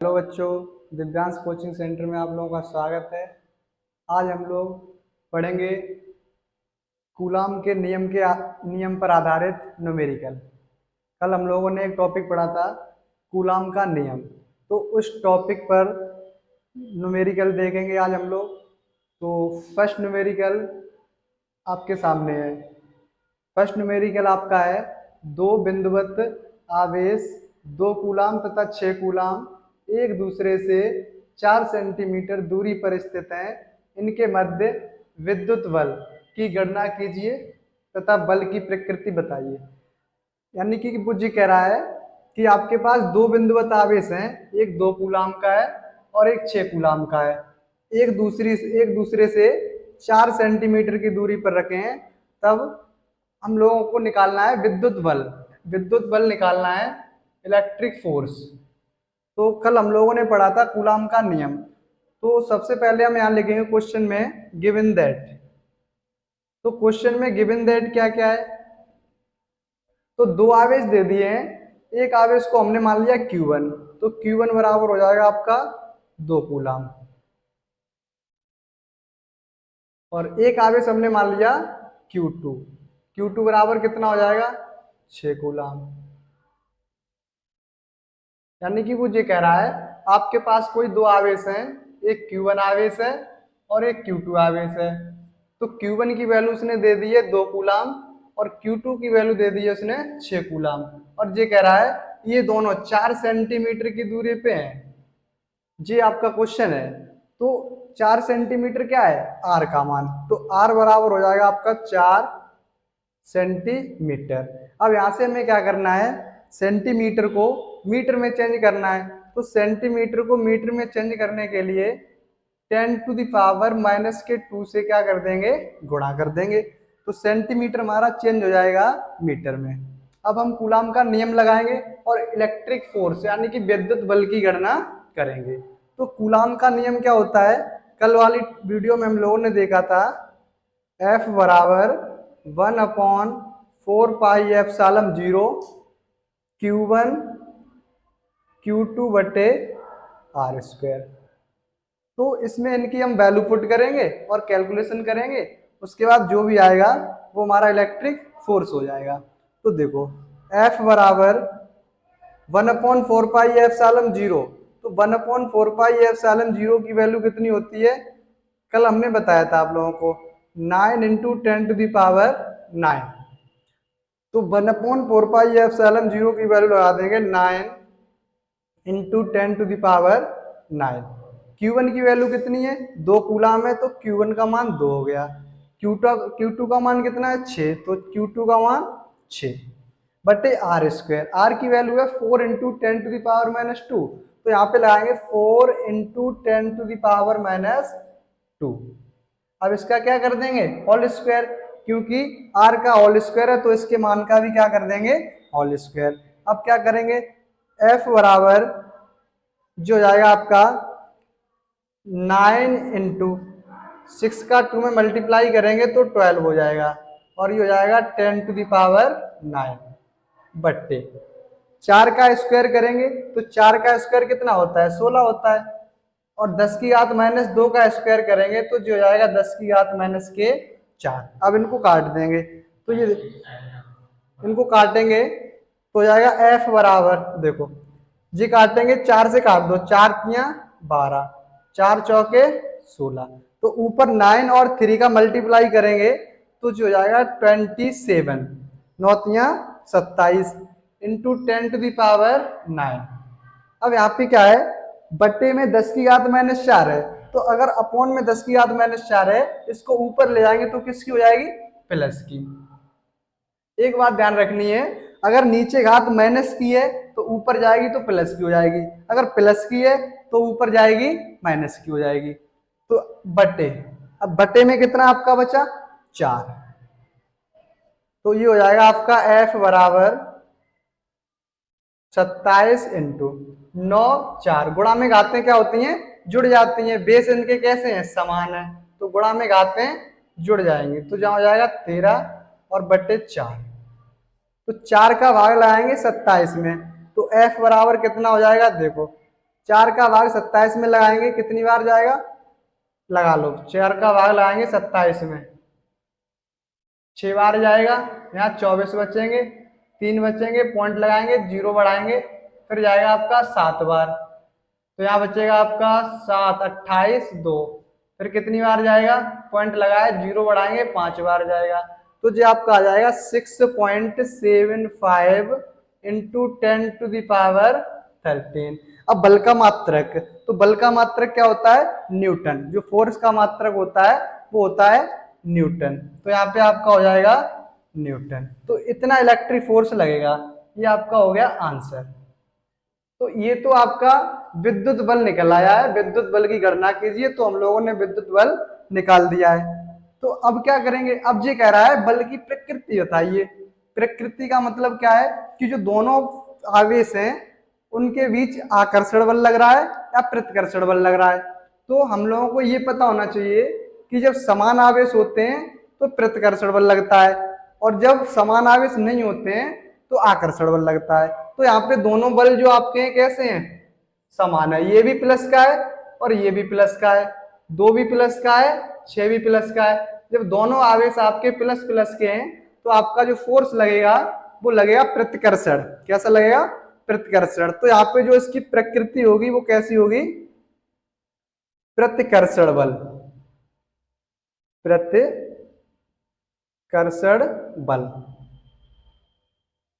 Hello बच्चों, Divyansh coaching centre में आप लोगों का स्वागत है। आज हम लोग पढ़ेंगे कूलाम के नियम पर आधारित न्यूमेरिकल। कल हम लोगों ने एक टॉपिक पढ़ा था कूलाम का नियम, तो उस टॉपिक पर न्यूमेरिकल देखेंगे आज हम लोग। तो फर्स्ट न्यूमेरिकल आपके सामने है। फर्स्ट न्यूमेरिकल आपका है दो बिंदुवत आवेश 2 कूलाम तथा 6 कूलाम एक दूसरे से 4 सेंटीमीटर दूरी पर स्थित हैं। इनके मध्य विद्युत बल की गणना कीजिए तथा बल की प्रकृति बताइए। यानी कि वो जी कह रहा है कि आपके पास दो बिंदुवत आवेश हैं, एक 2 कूलाम का है और एक 6 कूलाम का है। एक दूसरे से 4 सेंटीमीटर की दूरी पर रखे हैं। तब हम लोगों को निकालना है विद्युत बल। विद्युत बल निकालना है, इलेक्ट्रिक फोर्स। तो कल हम लोगों ने पढ़ा था कूलाम का नियम। तो सबसे पहले हम यहाँ लिखेंगे क्वेश्चन में गिवन दैट। तो क्वेश्चन में गिवन दैट क्या क्या है, तो दो आवेश दे दिए हैं। एक आवेश को हमने मान लिया Q1, तो Q1 बराबर हो जाएगा आपका 2 कूलाम। और एक आवेश हमने मान लिया Q2, Q2 बराबर कितना हो जाएगा 6 कूलाम। यानी कि वो ये कह रहा है आपके पास कोई दो आवेश हैं, एक Q1 आवेश है और एक Q2 आवेश है। तो Q1 की वैल्यू उसने दे दी है 2 कूलाम और Q2 की वैल्यू दे दी है उसने 6 कूलाम। और ये कह रहा है ये दोनों 4 सेंटीमीटर की दूरी पे हैं। ये आपका क्वेश्चन है। तो 4 सेंटीमीटर क्या है, आर का मान, तो आर बराबर हो जाएगा आपका 4 सेंटीमीटर। अब यहां से हमें क्या करना है, सेंटीमीटर को मीटर में चेंज करना है। तो सेंटीमीटर को मीटर में चेंज करने के लिए 10⁻⁻² से क्या कर देंगे, गुणा कर देंगे। तो सेंटीमीटर हमारा चेंज हो जाएगा मीटर में। अब हम कूलाम का नियम लगाएंगे और इलेक्ट्रिक फोर्स यानी कि विद्युत बल की गणना करेंगे। तो कूलाम का नियम क्या होता है, कल वाली वीडियो में हम लोगों ने देखा था F बराबर 1/4πε0 Q1 Q2 बटे R²। तो इसमें इनकी हम वैल्यू पुट करेंगे और कैलकुलेशन करेंगे। उसके बाद जो भी आएगा वो हमारा इलेक्ट्रिक फोर्स हो जाएगा। तो देखो F बराबर 1/4πε0, तो 1/4πε0 की वैल्यू कितनी होती है, कल हमने बताया था आप लोगों को 9 × 10⁹। तो 1/4πε0 की वैल्यू लगा देंगे 9 × 10⁹। Q1 की वैल्यू कितनी है, 2 कूलाम है, तो Q1 का मान 2 हो गया। Q2 का मान कितना है 6, तो Q2 का मान 6 बटे R²। R की वैल्यू है 4 × 10⁻²। तो यहाँ पे लगाएंगे 4 × 10⁻²। अब इसका क्या कर देंगे होल स्क्वायर, क्योंकि R का होल स्क्वायर है तो इसके मान का भी क्या कर देंगे होल स्क्वायर। अब क्या करेंगे, F बराबर जो हो जाएगा आपका 9 × 6 का 2 में मल्टीप्लाई करेंगे तो 12 हो जाएगा। और ये हो जाएगा 10⁹ बट्टे 4 का स्क्वायर करेंगे तो 4 का स्क्वायर कितना होता है 16 होता है। और 10⁻2 का स्क्वायर करेंगे तो जो हो जाएगा 10⁻4। अब इनको काट देंगे, तो ये इनको काटेंगे तो हो जाएगा F बराबर, देखो जी काटेंगे 4 से काट दो, 4 तियां 12, 4 चौके 16। तो ऊपर 9 और 3 का मल्टीप्लाई करेंगे तो जो हो जाएगा 27, 9 तियां 27 इंटू 10⁻⁹। अब यहाँ पे क्या है, बट्टे में 10⁻⁴ है, तो अगर अपॉन में 10⁻⁴ है, इसको ऊपर ले जाएंगे तो किसकी हो जाएगी, प्लस की। एक बात ध्यान रखनी है, अगर नीचे घात माइनस की है तो ऊपर जाएगी तो प्लस की हो जाएगी, अगर प्लस की है तो ऊपर जाएगी माइनस की हो जाएगी। तो बट्टे, अब बट्टे में कितना आपका बचा 4, तो ये हो जाएगा आपका F बराबर 27 × 9 4। गुणा में घातें क्या होती हैं, जुड़ जाती हैं, बेस इनके कैसे हैं समान है, तो गुणा में घातें जुड़ जाएंगे। तो जहां हो जाएगा 13 और बट्टे 4, तो 4 का भाग लगाएंगे 27 में, तो F बराबर कितना हो जाएगा, देखो 4 का भाग 27 में लगाएंगे, कितनी बार जाएगा, लगा लो, 4 का भाग लगाएंगे 27 में, 6 बार जाएगा। यहाँ 24 बचेंगे, 3 बचेंगे, पॉइंट लगाएंगे, 0 बढ़ाएंगे, फिर जाएगा आपका 7 बार। तो यहाँ बचेगा आपका 7, 28, 2, फिर कितनी बार जाएगा, पॉइंट लगाए, 0 बढ़ाएंगे, 5 बार जाएगा। तो जो आपका आ जाएगा 6.75 इंटू 10⁻13। अब बल का मात्रक, तो बल का मात्रक क्या होता है, न्यूटन। जो फोर्स का मात्रक होता है वो होता है न्यूटन। तो यहाँ पे आपका हो जाएगा न्यूटन। तो इतना इलेक्ट्रिक फोर्स लगेगा, ये आपका हो गया आंसर। तो ये तो आपका विद्युत बल निकल आया है। विद्युत बल की गणना कीजिए, तो हम लोगों ने विद्युत बल निकाल दिया है। तो अब क्या करेंगे, अब ये कह रहा है बल की प्रकृति बताइए। प्रकृति का मतलब क्या है कि जो दोनों आवेश हैं उनके बीच आकर्षण बल लग रहा है या प्रतिकर्षण बल लग रहा है। तो हम लोगों को ये पता होना चाहिए कि जब समान आवेश होते हैं तो प्रतिकर्षण बल लगता है, और जब समान आवेश नहीं होते हैं तो आकर्षण बल लगता है। तो यहाँ पे दोनों बल जो आपके हैं कैसे हैं, समान है। ये भी प्लस का है और ये भी प्लस का है, 2 भी प्लस का है, 6 भी प्लस का है। जब दोनों आवेश आपके प्लस प्लस के हैं तो आपका जो फोर्स लगेगा वो लगेगा प्रतिकर्षण। कैसा लगेगा, प्रतिकर्षण। तो यहाँ पे जो इसकी प्रकृति होगी वो कैसी होगी, प्रतिकर्षण बल, प्रतिकर्षण बल।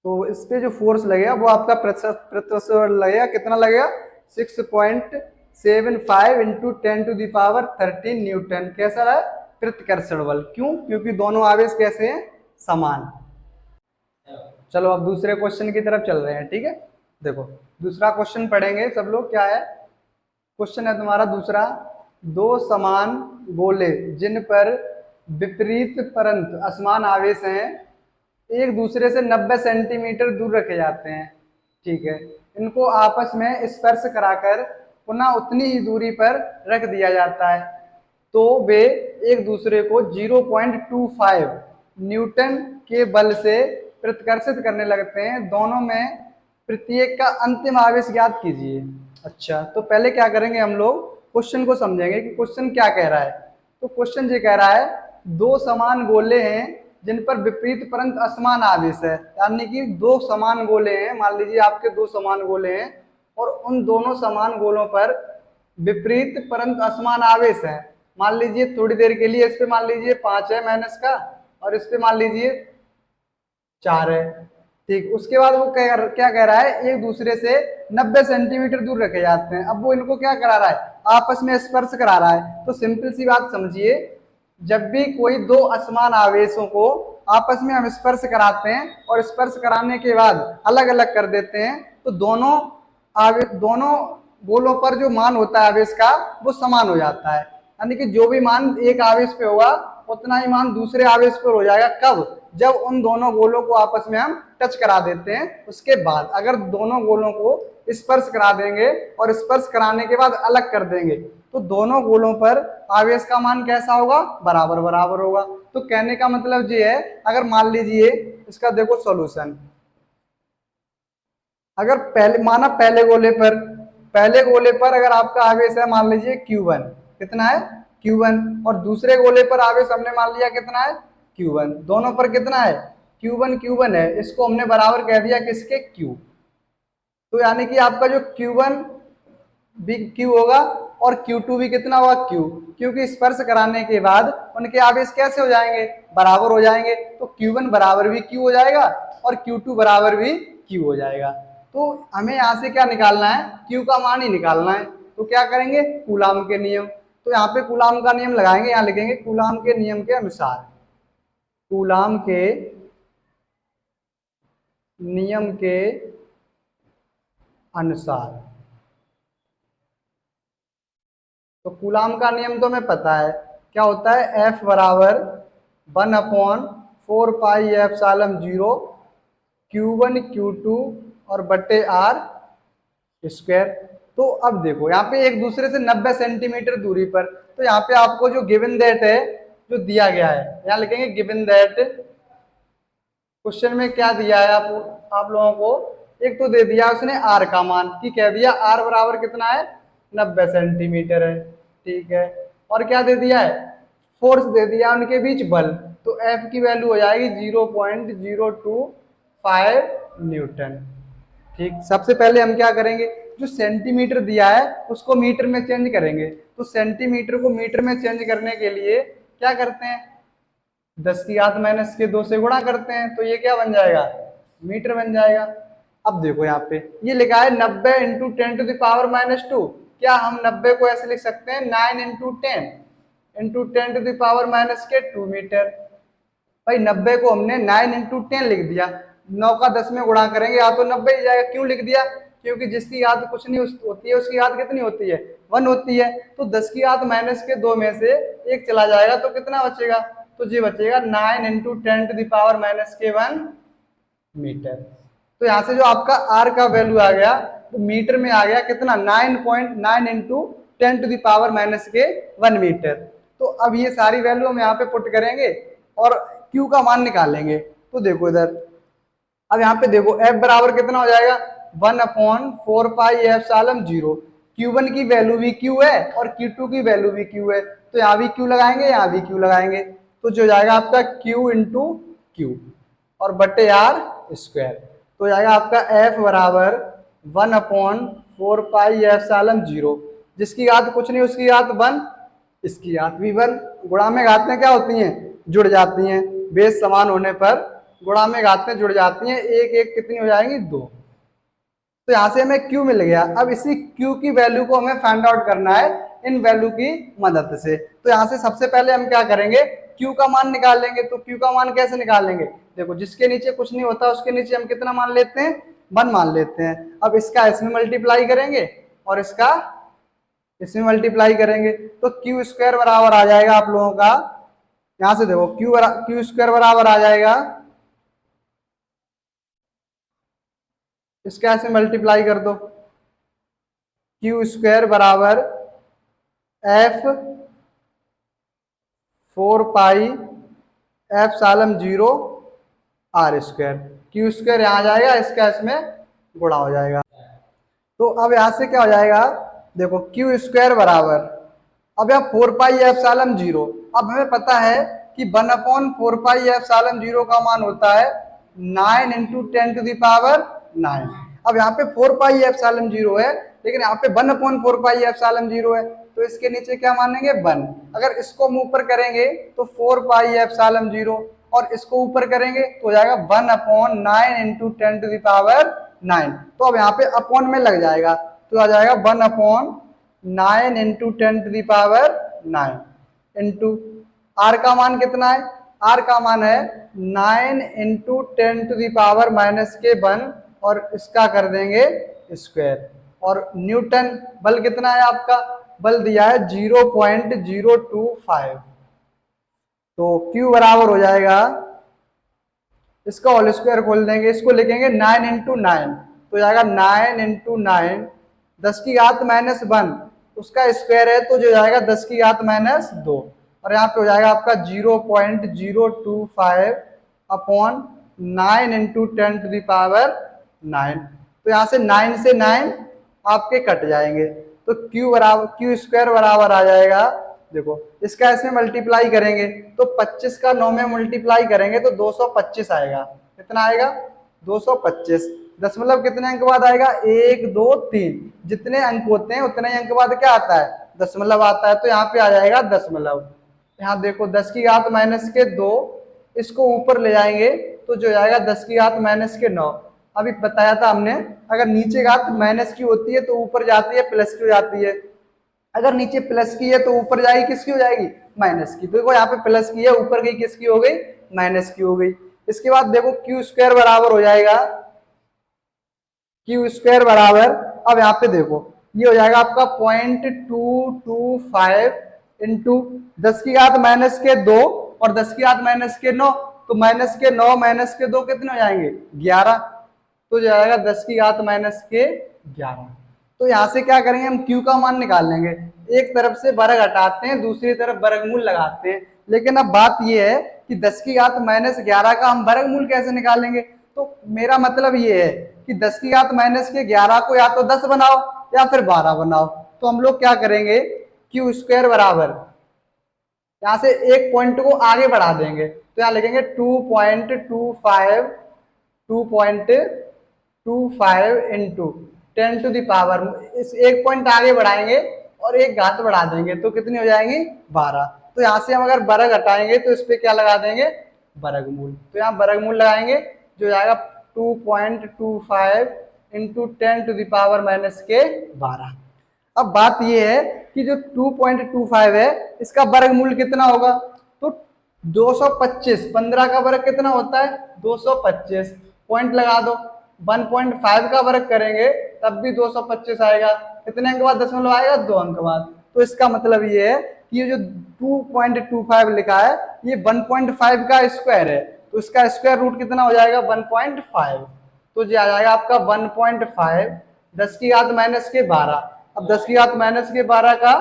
तो इस पे जो फोर्स लगेगा वो आपका प्रतिकर्षण लगेगा, कितना लगेगा, 6.75 इंटू 10⁻13 न्यूटन। कैसा रहा, प्रतिकर्षण बल। क्यों, क्योंकि दोनों आवेश कैसे हैं, समान। चलो अब दूसरे क्वेश्चन की तरफ चल रहे हैं, ठीक है। देखो दूसरा क्वेश्चन पढ़ेंगे सब लोग। क्या है क्वेश्चन, है तुम्हारा दूसरा, दो समान गोले जिन पर विपरीत परंतु असमान आवेश हैं एक दूसरे से 90 सेंटीमीटर दूर रखे जाते हैं, ठीक है। इनको आपस में स्पर्श कराकर पुनः उतनी ही दूरी पर रख दिया जाता है, तो वे एक दूसरे को 0.25 न्यूटन के बल से प्रतिकर्षित करने लगते हैं। दोनों में प्रत्येक का अंतिम आवेश ज्ञात कीजिए। अच्छा, तो पहले क्या करेंगे, हम लोग क्वेश्चन को समझेंगे कि क्वेश्चन क्या कह रहा है। तो क्वेश्चन ये कह रहा है दो समान गोले हैं जिन पर विपरीत परंतु असमान आवेश है, यानी कि दो समान गोले हैं, मान लीजिए आपके दो समान गोले हैं और उन दोनों समान गोलों पर विपरीत परंतु असमान आवेश है। मान लीजिए थोड़ी देर के लिए इस पे मान लीजिए 5 है माइनस का, और इस पे मान लीजिए 4 है, ठीक। उसके बाद वो क्या कह रहा है, एक दूसरे से 90 सेंटीमीटर दूर रखे जाते हैं। अब वो इनको क्या करा रहा है, आपस में स्पर्श करा रहा है। तो सिंपल सी बात समझिए, जब भी कोई दो असमान आवेशों को आपस में हम स्पर्श कराते हैं और स्पर्श कराने के बाद अलग अलग कर देते हैं, तो दोनों गोलों पर जो मान होता है आवेश का वो समान हो जाता है। यानी कि जो भी मान एक आवेश पे होगा उतना ही मान दूसरे आवेश पर हो जाएगा। कब, जब उन दोनों गोलों को आपस में हम टच करा देते हैं। उसके बाद अगर दोनों गोलों को स्पर्श करा देंगे और स्पर्श कराने के बाद अलग कर देंगे, तो दोनों गोलों पर आवेश का मान कैसा होगा, बराबर बराबर होगा। तो कहने का मतलब ये है, अगर मान लीजिए इसका देखो सॉल्यूशन, अगर पहले गोले पर अगर आपका आवेश है मान लीजिए Q1, कितना है Q1, और दूसरे गोले पर आवेश हमने मान लिया कितना है Q1, दोनों पर कितना है Q1 है, इसको हमने बराबर कह दिया किसके, Q। तो यानी कि आपका जो Q1 भी Q होगा और Q2 भी कितना होगा Q, क्योंकि स्पर्श कराने के बाद उनके आवेश कैसे हो जाएंगे, बराबर हो जाएंगे। तो Q1 बराबर भी Q हो जाएगा और Q2 बराबर भी Q हो जाएगा। तो हमें यहाँ से क्या निकालना है, Q का मान ही निकालना है। तो क्या करेंगे, कूलाम के नियम। तो यहाँ पे कूलाम का नियम लगाएंगे, यहाँ लिखेंगे कूलाम के नियम के अनुसार, कूलाम के नियम के अनुसार। तो कूलाम का नियम तो हमें पता है क्या होता है, F बराबर 1/4πε0 Q1 Q2 और बट्टे R स्क्वायर। तो अब देखो यहाँ पे एक दूसरे से 90 सेंटीमीटर दूरी पर, तो यहाँ पे आपको जो गिवन दैट है जो दिया गया है, यहाँ लिखेंगे गिवन दैट। क्वेश्चन में क्या दिया है आप लोगों को, एक तो दे दिया उसने आर का मान, कि कह दिया आर बराबर कितना है 90 सेंटीमीटर है, ठीक है। और क्या दे दिया है, फोर्स दे दिया उनके बीच बल, तो एफ की वैल्यू हो जाएगी 0.025 न्यूटन। ठीक, सबसे पहले हम क्या करेंगे, जो सेंटीमीटर दिया है उसको मीटर में चेंज करेंगे। तो सेंटीमीटर को मीटर में चेंज करने के लिए क्या करते हैं, 10⁻⁻2 से गुणा करते हैं, तो ये क्या बन जाएगा, मीटर बन जाएगा। अब देखो यहाँ पे ये लिखा है 90 इंटू 10⁻²। क्या हम 90 को ऐसे लिख सकते हैं 9 इंटू 10⁻2 मीटर। भाई 90 को हमने 9 इंटू 10 लिख दिया, 9 का 10 में गुणा करेंगे या तो 90 ही जाएगा। क्यों लिख दिया, क्योंकि जिसकी याद कुछ नहीं होती है उसकी याद कितनी होती है, 1 होती है। तो 10⁻2 में से एक चला जाएगा तो कितना बचेगा, तो ये बचेगा 9 इंटू 10⁻1 मीटर। तो यहाँ से जो आपका आर का वैल्यू आ गया तो मीटर में आ गया कितना, 9.9 इंटू 10⁻1 मीटर। तो अब ये सारी वैल्यू हम यहाँ पे पुट करेंगे और क्यू का मान निकालेंगे। तो देखो इधर, अब यहाँ पे देखो एफ बराबर कितना हो जाएगा 1/4πε0। Q1 की वैल्यू भी Q है और Q2 की वैल्यू भी Q है, तो यहाँ भी Q लगाएंगे यहाँ भी Q लगाएंगे, तो जो जाएगा आपका Q इंटू Q और बटे आर स्क्वायर। तो जाएगा आपका F बराबर 1/4πε0। जिसकी घात कुछ नहीं उसकी घात 1, इसकी घात भी 1। गुणा में घातें क्या होती हैं, जुड़ जाती हैं, बेस समान होने पर गुणा में घातें जुड़ जाती हैं, एक एक कितनी हो जाएंगी 2। तो यहाँ से हमें Q मिल गया। अब इसी Q की वैल्यू को हमें फाइंड आउट करना है इन वैल्यू की मदद से। तो यहाँ से सबसे पहले हम क्या करेंगे, Q का मान निकाल लेंगे। तो Q का मान कैसे निकालेंगे, देखो जिसके नीचे कुछ नहीं होता उसके नीचे हम कितना मान लेते हैं, 1 मान लेते हैं। अब इसका इसमें मल्टीप्लाई करेंगे और इसका इसमें मल्टीप्लाई करेंगे, तो Q स्क्वायर बराबर आ जाएगा आप लोगों का, यहां से देखो Q स्क्वायर बराबर आ जाएगा, इसका ऐसे मल्टीप्लाई कर दो, Q स्क्वायर बराबर F 4πε0 R square. Q square यहाँ जाएगा, इसका इसमें गुणा हो जाएगा। तो अब यहां से क्या हो जाएगा, देखो Q स्क्वायर बराबर, अब यहाँ 4πε0, अब हमें पता है कि 1/4πε0 का मान होता है 9 इंटू 10⁻9। अब यहाँ पे 4πε0 है, लेकिन यहाँ पे 1/4πε0 है, तो इसके नीचे क्या मानेंगे 1। अगर इसको हम ऊपर करेंगे तो 4πε0 और इसको ऊपर करेंगे तो हो जाएगा 1/9 इंटू 10⁻9। तो अब यहाँ पे अपॉन में लग जाएगा, तो आ जाएगा 1/9 इंटू 10⁻9 इंटू आर का मान कितना है, आर का मान है 9 इंटू 10⁻⁻1 और इसका कर देंगे स्क्वायर। और न्यूटन बल कितना है आपका, बल दिया है 0.025। तो Q बराबर हो जाएगा, इसका होल स्क्वायर खोल देंगे, इसको लिखेंगे 9 इंटू 9, तो जाएगा 9 इंटू 9 10⁻⁻1 उसका स्क्वायर है, तो जो जाएगा 10⁻⁻2 और यहाँ पे हो जाएगा आपका 0.025 अपॉन 9 इंटू 10⁻9। तो यहाँ से 9 से 9 आपके कट जाएंगे, तो Q स्क्वायर बराबर आ जाएगा, देखो इसका ऐसे मल्टीप्लाई करेंगे तो 25 का 9 में मल्टीप्लाई करेंगे तो 225 आएगा। कितना आएगा 225। दशमलव कितने अंक बाद आएगा, 1 2 3, जितने अंक होते हैं उतने अंक बाद क्या आता है, दशमलव आता है। तो यहाँ पे आ जाएगा दशमलव। यहाँ देखो 10⁻⁻2, इसको ऊपर ले जाएंगे तो जो आएगा 10⁻⁻9। अभी बताया था हमने, अगर नीचे घात माइनस की होती है तो ऊपर जाती है प्लस की हो जाती है, अगर नीचे प्लस की है तो ऊपर जाएगी किसकी हो जाएगी, माइनस की। तो देखो यहाँ पे प्लस की है, ऊपर गई किसकी हो गई, माइनस की हो गई। इसके बाद देखो Q स्क्वायर बराबर हो जाएगा, Q स्क्वायर बराबर, अब यहाँ पे देखो ये हो जाएगा आपका 0.225 इंटू 10⁻⁻2 और 10⁻⁻9, तो -9 कितने हो जाएंगे 11, तो जाएगा 10⁻⁻11। तो यहाँ से क्या करेंगे हम Q का मान निकाल लेंगे, एक तरफ से वर्ग हटाते हैं दूसरी तरफ वर्गमूल लगाते हैं। लेकिन अब बात यह है कि 10⁻11 का हम वर्गमूल कैसे निकालेंगे, तो तो मेरा मतलब ये है कि 10 की घात माइनस के 11 को या तो 10 बनाओ या फिर 12 बनाओ। तो हम लोग क्या करेंगे, क्यू स्क्वायर बराबर यहाँ से एक पॉइंट को आगे बढ़ा देंगे, तो यहाँ लिखेंगे 2.25 इंटू 10 to the पावर, इस एक पॉइंट आगे बढ़ाएंगे और एक घात बढ़ा देंगे तो कितनी हो जाएंगी 12। तो यहाँ से हम अगर वर्ग हटाएंगे तो इस पे क्या लगा देंगे, वर्गमूल। तो यहाँ वर्गमूल लगाएंगे जो जाएगा 2.25 इंटू 10 to the पावर-12। अब बात ये है कि जो 2.25 है इसका वर्गमूल कितना होगा, तो 225, 15 का वर्ग कितना होता है 225, पॉइंट लगा दो। 1.5 का वर्ग करेंगे तब भी 225 आएगा, कितने अंक बाद दशमलव आएगा 2 अंक बाद। तो इसका मतलब ये है कि ये जो 2.25 लिखा है ये 1.5 का स्क्वायर है, तो इसका स्क्वायर रूट कितना हो जाएगा 1.5। तो ये आ जाएगा आपका 1.5 10 की घात माइनस के 12। अब 10 की घात माइनस के 12 का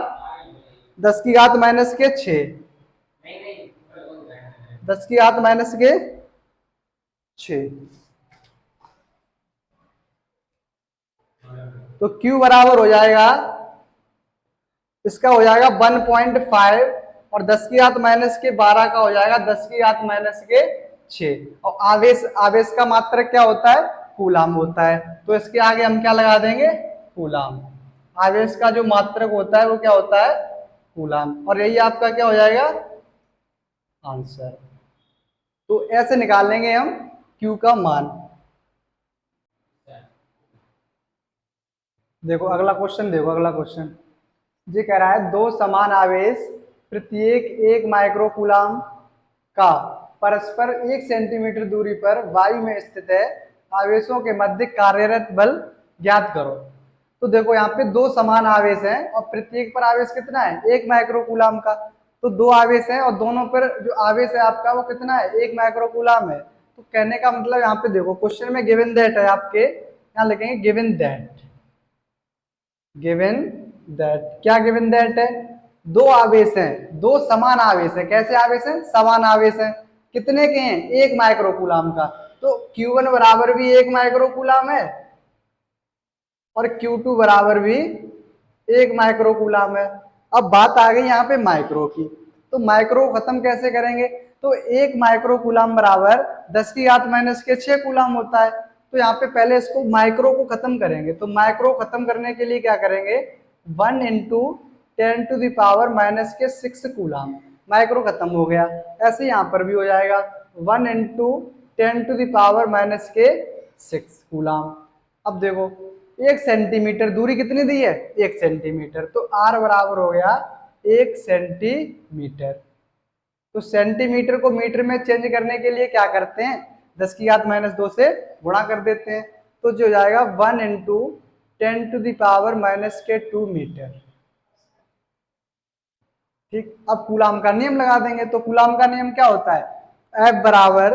10 की घात माइनस के 6, 10 की घात माइनस के 6, तो Q बराबर हो जाएगा, इसका हो जाएगा 1.5 और 10 की घात माइनस के 12 का हो जाएगा 10 की घात माइनस के 6। और आवेश, आवेश का मात्रक क्या होता है, कूलाम होता है, तो इसके आगे हम क्या लगा देंगे, कूलाम। आवेश का जो मात्रक होता है वो क्या होता है, कूलाम, और यही आपका क्या हो जाएगा आंसर। तो ऐसे निकाल लेंगे हम Q का मान। देखो अगला क्वेश्चन, देखो अगला क्वेश्चन ये कह रहा है दो समान आवेश प्रत्येक 1 माइक्रोकूलाम का परस्पर 1 सेंटीमीटर दूरी पर वायु में स्थित है, आवेशों के मध्य कार्यरत बल ज्ञात करो। तो देखो यहाँ पे दो समान आवेश हैं और प्रत्येक पर आवेश कितना है 1 माइक्रोकूलाम का, तो दो आवेश हैं और दोनों पर जो आवेश है आपका वो कितना है 1 माइक्रोकूलाम है। तो कहने का मतलब यहाँ पे देखो क्वेश्चन में गिवन दैट है आपके, यहाँ लिखेंगे गिवन दैट, गिवन दैट, क्या गिवन दैट है, दो आवेश हैं, दो समान आवेश है, कैसे आवेश हैं समान आवेश हैं, कितने के हैं 1 माइक्रोकूलाम का, तो Q1 बराबर भी 1 माइक्रोकूलाम है और Q2 बराबर भी 1 माइक्रोकूलाम है। अब बात आ गई यहाँ पे माइक्रो की, तो माइक्रो खत्म कैसे करेंगे, तो 1 माइक्रोकूलाम बराबर 10 की घात माइनस के 6 कूलाम होता है। तो यहाँ पे पहले इसको माइक्रो को खत्म करेंगे, तो माइक्रो खत्म करने के लिए क्या करेंगे 1 into 10 to the power coulomb, micro खत्म हो गया। ऐसे यहाँ पर भी हो जाएगा 1 into 10 to the power coulomb. अब देखो 1 सेंटीमीटर दूरी कितनी दी है 1 सेंटीमीटर, तो R बराबर हो गया 1 सेंटीमीटर। तो सेंटीमीटर को मीटर में चेंज करने के लिए क्या करते हैं 10 की घात माइनस 2 से गुणा कर देते हैं, तो जो हो जाएगा 1 इंटू 10 to the पावर-2 मीटर। ठीक, अब कूलाम का नियम लगा देंगे, तो कूलाम का नियम क्या होता है, F बराबर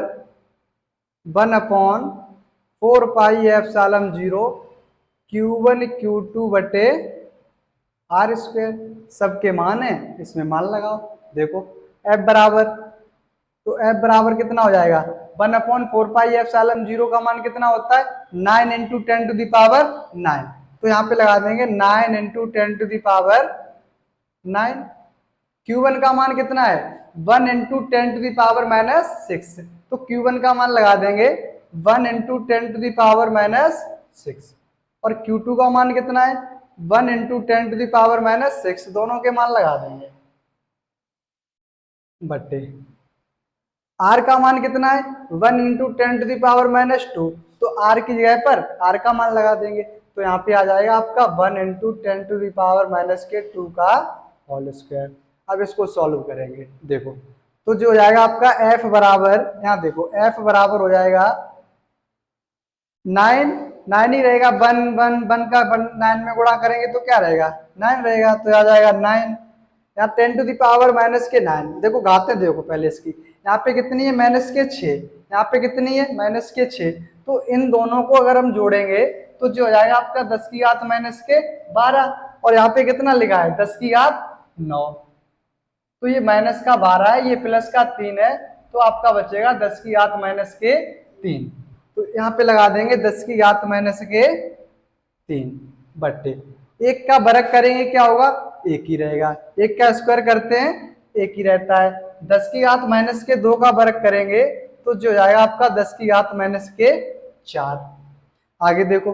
1/4πε0 Q1 Q2 बटे R स्क्वायर, सबके मान है इसमें मान लगाओ। देखो F बराबर, तो F बराबर कितना हो जाएगा 1/4πε0 का मान कितना होता है 9 इंटू 10 to the पावर-9, तो यहाँ पे लगा देंगे 9 इंटू 10 to the पावर-9। Q1 का मान कितना है 1 इंटू 10 to the पावर-6, तो Q1 का मान लगा देंगे 1 इंटू 10 to the पावर-6, और Q2 का मान कितना है 1 इंटू 10 to the पावर-6, दोनों के मान लगा देंगे बट्टे R का मान कितना है 1 इंटू 10 to the पावर-2, तो R की जगह पर R का मान लगा देंगे, तो यहाँ पे आ जाएगा आपका 1 इंटू 10 to the पावर-2 का होल स्क्वायर। अब इसको सॉल्व करेंगे, देखो तो जो हो जाएगा आपका F बराबर, यहाँ देखो F बराबर हो जाएगा 9, 9 ही रहेगा, 1 का 9 में गुणा करेंगे तो क्या रहेगा 9 रहेगा, तो आ जाएगा 9। यहाँ 10 to the पावर-9, देखो घातें देखो पहले इसकी, यहाँ पे कितनी है -6, यहाँ पे कितनी है -6, तो इन दोनों को अगर हम जोड़ेंगे तो जो हो जाएगा आपका 10 की घात -12, और यहाँ पे कितना लिखा है 10 की घात 9, तो ये -12 है, ये +3 है, तो आपका बचेगा 10 की घात -3। तो यहाँ पे लगा देंगे 10 की घात माइनस के 3 बट्टे एक का वर्ग करेंगे क्या होगा, एक ही रहेगा। एक का स्क्वायर करते हैं एक ही रहता है। 10 की घात माइनस के 2 का वर्ग करेंगे तो जो जाएगा आपका 10 की घात माइनस के 4। आगे देखो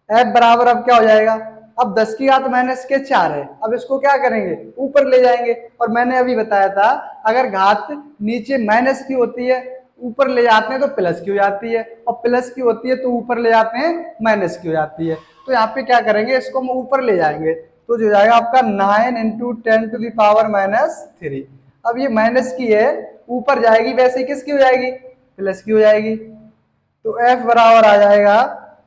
f बराबर अब क्या हो जाएगा, अब 10 की घात माइनस के 4 है, अब इसको क्या करेंगे ऊपर ले जाएंगे। और मैंने अभी बताया था अगर घात नीचे माइनस की होती है ऊपर ले जाते हैं तो प्लस की हो जाती है, और प्लस की होती है तो ऊपर ले जाते हैं माइनस की हो जाती है। तो यहाँ पे क्या करेंगे इसको हम ऊपर ले जाएंगे तो जो जाएगा आपका 9 इंटू 10⁻⁻3। अब ये माइनस की है ऊपर जाएगी वैसे ही किसकी हो जाएगी, प्लस की हो जाएगी। तो f बराबर आ जाएगा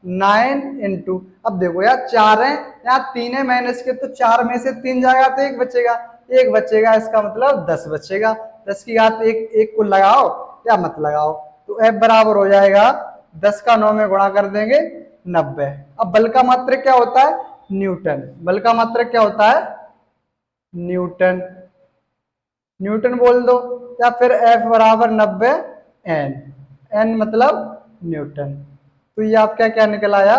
9 इंटू, अब देखो यार 4 है यहाँ 3 है माइनस के, तो 4 में से 3 जाएगा तो एक बचेगा, एक बचेगा इसका मतलब 10 बचेगा। 10 की घात एक एक को लगाओ या मत लगाओ। तो f बराबर हो जाएगा 10 का 9 में गुणा कर देंगे 90। अब बल का मात्रक क्या होता है, न्यूटन। बल का मात्रक क्या होता है, न्यूटन। न्यूटन बोल दो या फिर F बराबर 90 N, N मतलब न्यूटन। तो ये आपका क्या निकल आया,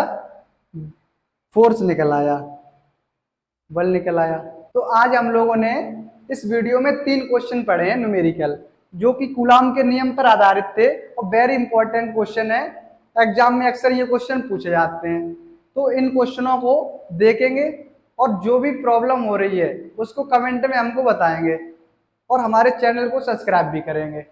फोर्स निकल आया, बल निकल आया। तो आज हम लोगों ने इस वीडियो में 3 क्वेश्चन पढ़े हैं न्यूमेरिकल, जो कि कूलाम के नियम पर आधारित थे और वेरी इंपॉर्टेंट क्वेश्चन है। एग्जाम में अक्सर ये क्वेश्चन पूछे जाते हैं। तो इन क्वेश्चनों को देखेंगे और जो भी प्रॉब्लम हो रही है उसको कमेंट में हमको बताएंगे और हमारे चैनल को सब्सक्राइब भी करेंगे।